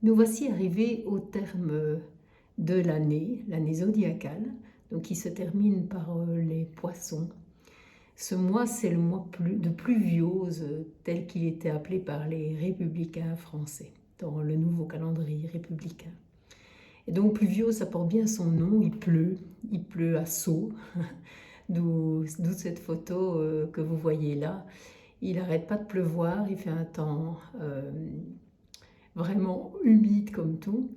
Nous voici arrivés au terme de l'année zodiacale, donc qui se termine par les poissons. Ce mois, c'est le mois de pluviose, tel qu'il était appelé par les républicains français, dans le nouveau calendrier républicain. Et donc pluviose, ça porte bien son nom, il pleut à seau, d'où cette photo que vous voyez là. Il n'arrête pas de pleuvoir, il fait un temps vraiment humide comme tout.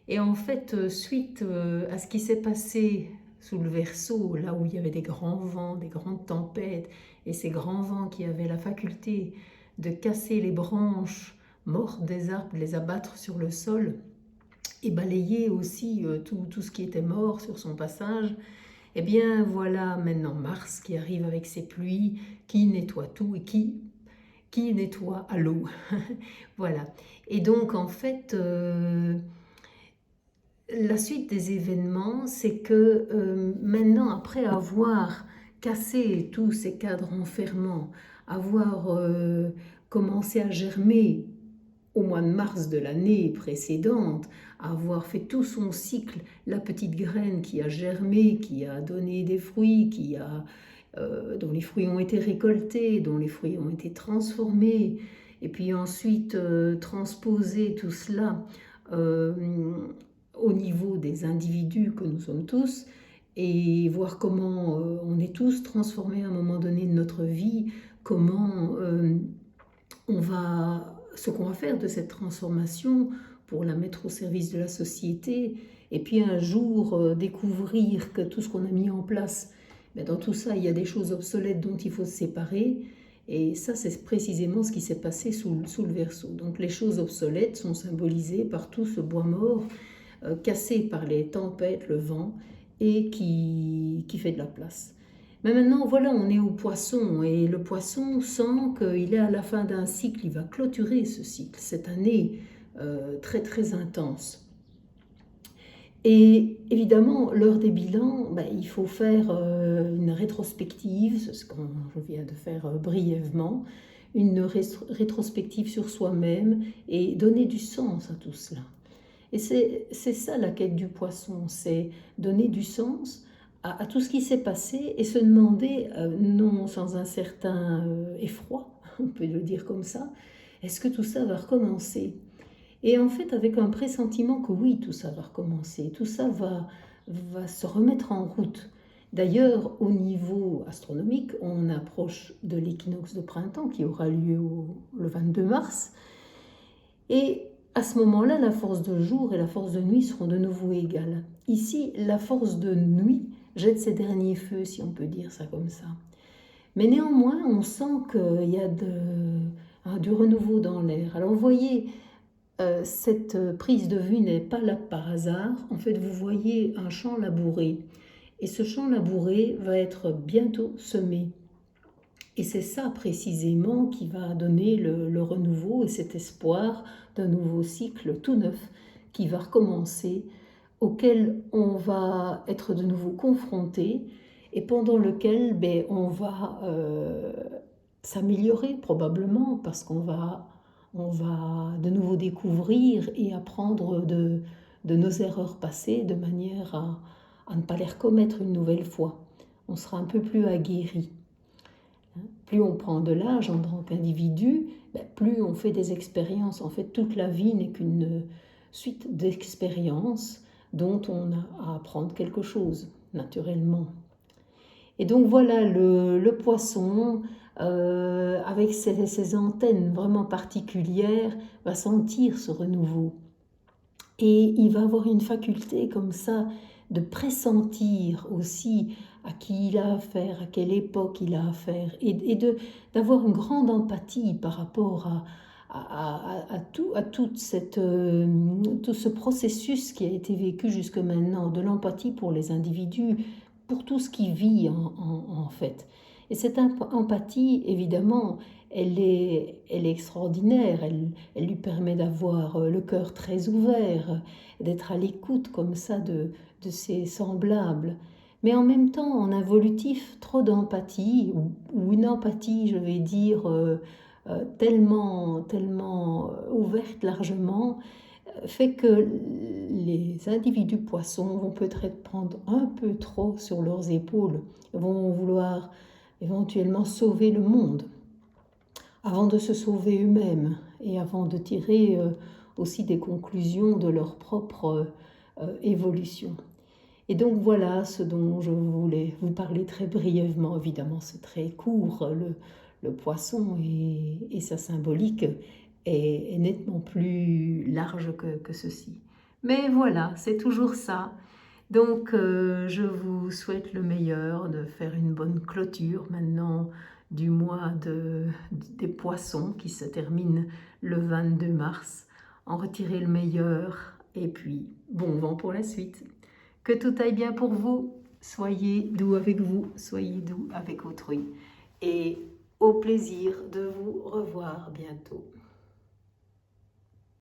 Et en fait, suite à ce qui s'est passé sous le Verseau, là où il y avait des grands vents, des grandes tempêtes, et ces grands vents qui avaient la faculté de casser les branches mortes des arbres, de les abattre sur le sol, et balayer aussi tout ce qui était mort sur son passage, eh bien voilà maintenant Mars qui arrive avec ses pluies, qui nettoie tout et qui nettoie à l'eau. Voilà. Et donc en fait, la suite des événements, c'est que maintenant, après avoir cassé tous ces cadres enfermants, avoir commencé à germer au mois de mars de l'année précédente, avoir fait tout son cycle, la petite graine qui a germé, qui a donné des fruits, dont les fruits ont été récoltés, dont les fruits ont été transformés, et puis ensuite transposer tout cela euh, au niveau des individus que nous sommes tous, et voir comment on est tous transformés à un moment donné de notre vie, comment ce qu'on va faire de cette transformation pour la mettre au service de la société, et puis un jour découvrir que tout ce qu'on a mis en place, dans tout ça, il y a des choses obsolètes dont il faut se séparer. Et ça, c'est précisément ce qui s'est passé sous le Verseau. Donc les choses obsolètes sont symbolisées par tout ce bois mort, cassé par les tempêtes, le vent, et qui fait de la place. Mais maintenant, voilà, on est au poisson, et le poisson sent qu'il est à la fin d'un cycle, il va clôturer ce cycle, cette année très très intense. Et évidemment, l'heure des bilans, il faut faire une rétrospective, c'est ce que je viens de faire brièvement, une rétrospective sur soi-même et donner du sens à tout cela. Et c'est ça la quête du poisson, c'est donner du sens à tout ce qui s'est passé et se demander, non sans un certain effroi, on peut le dire comme ça, est-ce que tout ça va recommencer? Et en fait, avec un pressentiment que oui, tout ça va recommencer, tout ça va se remettre en route. D'ailleurs, au niveau astronomique, on approche de l'équinoxe de printemps qui aura lieu le 22 mars. Et à ce moment-là, la force de jour et la force de nuit seront de nouveau égales. Ici, la force de nuit jette ses derniers feux, si on peut dire ça comme ça. Mais néanmoins, on sent qu'il y a du renouveau dans l'air. Alors vous voyez, cette prise de vue n'est pas là par hasard. En fait, vous voyez un champ labouré. Et ce champ labouré va être bientôt semé. Et c'est ça précisément qui va donner le renouveau et cet espoir d'un nouveau cycle tout neuf qui va recommencer, auquel on va être de nouveau confronté et pendant lequel on va s'améliorer probablement parce on va de nouveau découvrir et apprendre de nos erreurs passées de manière à ne pas les recommettre une nouvelle fois. On sera un peu plus aguerri. Plus on prend de l'âge en tant qu'individu, plus on fait des expériences. En fait, toute la vie n'est qu'une suite d'expériences dont on a à apprendre quelque chose, naturellement. Et donc voilà, le poisson, avec ses antennes vraiment particulières, va sentir ce renouveau. Et il va avoir une faculté comme ça de pressentir aussi à qui il a affaire, à quelle époque il a affaire, et d'avoir une grande empathie par rapport à tout ce processus qui a été vécu jusque maintenant, de l'empathie pour les individus, pour tout ce qui vit en fait. Et cette empathie, évidemment, elle est extraordinaire, elle lui permet d'avoir le cœur très ouvert, d'être à l'écoute comme ça de ses semblables. Mais en même temps, en involutif, trop d'empathie, ou une empathie, je vais dire, tellement ouverte largement, fait que les individus poissons vont peut-être prendre un peu trop sur leurs épaules, vont vouloir éventuellement sauver le monde avant de se sauver eux-mêmes et avant de tirer aussi des conclusions de leur propre évolution. Et donc voilà ce dont je voulais vous parler très brièvement. Évidemment, c'est très court, le poisson et sa symbolique est nettement plus large que ceci. Mais voilà, c'est toujours ça. Donc je vous souhaite le meilleur, de faire une bonne clôture maintenant du mois des poissons qui se termine le 22 mars. En retirer le meilleur et puis bon vent pour la suite. Que tout aille bien pour vous, soyez doux avec vous, soyez doux avec autrui et au plaisir de vous revoir bientôt.